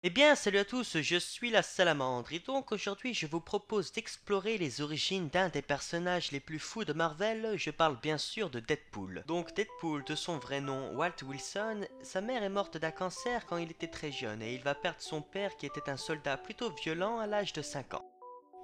Eh bien, salut à tous, je suis la Salamandre et donc aujourd'hui je vous propose d'explorer les origines d'un des personnages les plus fous de Marvel, je parle bien sûr de Deadpool. Donc Deadpool, de son vrai nom Walt Wilson, sa mère est morte d'un cancer quand il était très jeune et il va perdre son père qui était un soldat plutôt violent à l'âge de 5 ans.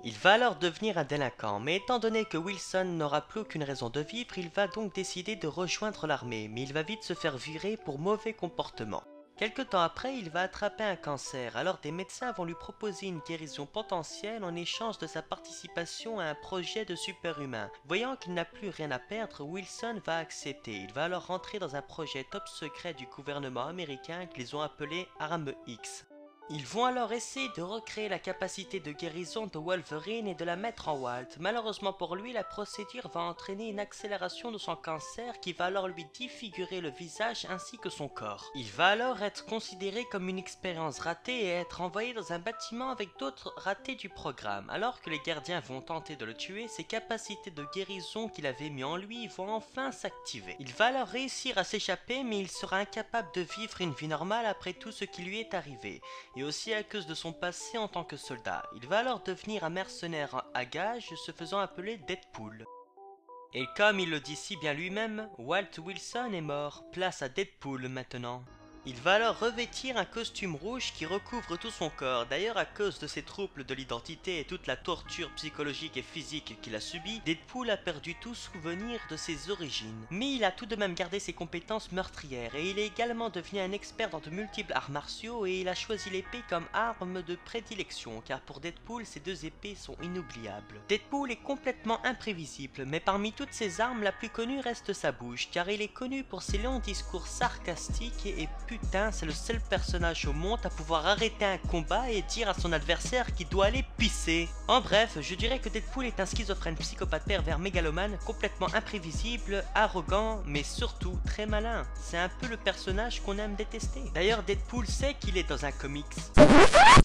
Il va alors devenir un délinquant, mais étant donné que Wilson n'aura plus aucune raison de vivre, il va donc décider de rejoindre l'armée, mais il va vite se faire virer pour mauvais comportement. Quelque temps après, il va attraper un cancer, alors des médecins vont lui proposer une guérison potentielle en échange de sa participation à un projet de super-humain. Voyant qu'il n'a plus rien à perdre, Wilson va accepter. Il va alors rentrer dans un projet top secret du gouvernement américain qu'ils ont appelé Arme X. Ils vont alors essayer de recréer la capacité de guérison de Wolverine et de la mettre en Walt. Malheureusement pour lui, la procédure va entraîner une accélération de son cancer qui va alors lui défigurer le visage ainsi que son corps. Il va alors être considéré comme une expérience ratée et être envoyé dans un bâtiment avec d'autres ratés du programme. Alors que les gardiens vont tenter de le tuer, ses capacités de guérison qu'il avait mis en lui vont enfin s'activer. Il va alors réussir à s'échapper, mais il sera incapable de vivre une vie normale après tout ce qui lui est arrivé. Et aussi à cause de son passé en tant que soldat. Il va alors devenir un mercenaire à gages, se faisant appeler Deadpool. Et comme il le dit si bien lui-même, Walt Wilson est mort, place à Deadpool maintenant. Il va alors revêtir un costume rouge qui recouvre tout son corps. D'ailleurs, à cause de ses troubles de l'identité et toute la torture psychologique et physique qu'il a subie, Deadpool a perdu tout souvenir de ses origines. Mais il a tout de même gardé ses compétences meurtrières et il est également devenu un expert dans de multiples arts martiaux et il a choisi l'épée comme arme de prédilection car pour Deadpool, ces deux épées sont inoubliables. Deadpool est complètement imprévisible, mais parmi toutes ses armes, la plus connue reste sa bouche car il est connu pour ses longs discours sarcastiques et putain, c'est le seul personnage au monde à pouvoir arrêter un combat et dire à son adversaire qu'il doit aller pisser. En bref, je dirais que Deadpool est un schizophrène psychopathe pervers mégalomane, complètement imprévisible, arrogant, mais surtout très malin. C'est un peu le personnage qu'on aime détester. D'ailleurs, Deadpool sait qu'il est dans un comics.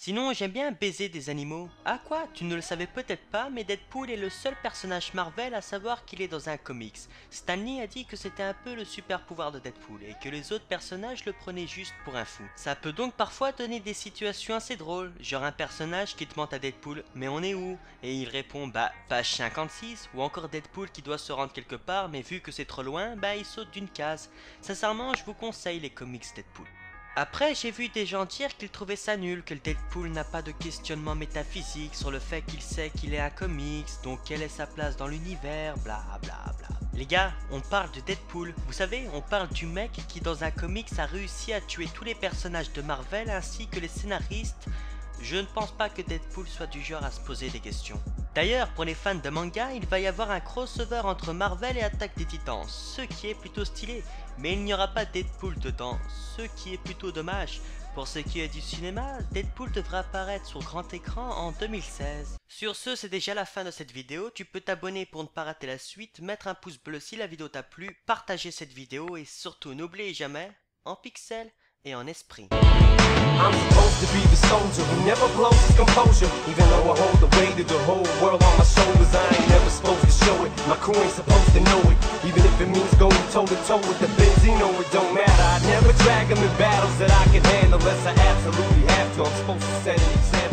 Sinon, j'aime bien baiser des animaux. Ah quoi, tu ne le savais peut-être pas, mais Deadpool est le seul personnage Marvel à savoir qu'il est dans un comics. Stan Lee a dit que c'était un peu le super pouvoir de Deadpool et que les autres personnages le prenaient juste pour un fou. Ça peut donc parfois donner des situations assez drôles, genre un personnage qui demande à Deadpool « mais on est où ?» et il répond « bah page 56 » ou encore Deadpool qui doit se rendre quelque part mais vu que c'est trop loin, bah il saute d'une case. Sincèrement, je vous conseille les comics Deadpool. Après, j'ai vu des gens dire qu'ils trouvaient ça nul, que le Deadpool n'a pas de questionnement métaphysique sur le fait qu'il sait qu'il est un comics, donc quelle est sa place dans l'univers, bla bla bla. Les gars, on parle de Deadpool, vous savez, on parle du mec qui dans un comics a réussi à tuer tous les personnages de Marvel ainsi que les scénaristes. Je ne pense pas que Deadpool soit du genre à se poser des questions. D'ailleurs, pour les fans de manga, il va y avoir un crossover entre Marvel et Attaque des Titans, ce qui est plutôt stylé, mais il n'y aura pas Deadpool dedans, ce qui est plutôt dommage. Pour ce qui est du cinéma, Deadpool devra apparaître sur grand écran en 2016. Sur ce, c'est déjà la fin de cette vidéo, tu peux t'abonner pour ne pas rater la suite, mettre un pouce bleu si la vidéo t'a plu, partager cette vidéo et surtout n'oubliez jamais, en pixels et en esprit. I'm supposed to be the soldier who never blows his composure. Even though I hold the weight of the whole world on my shoulders, I ain't never supposed to show it. My crew ain't supposed to know it. Even if it means going toe to toe with the Benzino, it don't matter. I never drag them in battles that I can handle unless I absolutely have to. I'm supposed to set an example.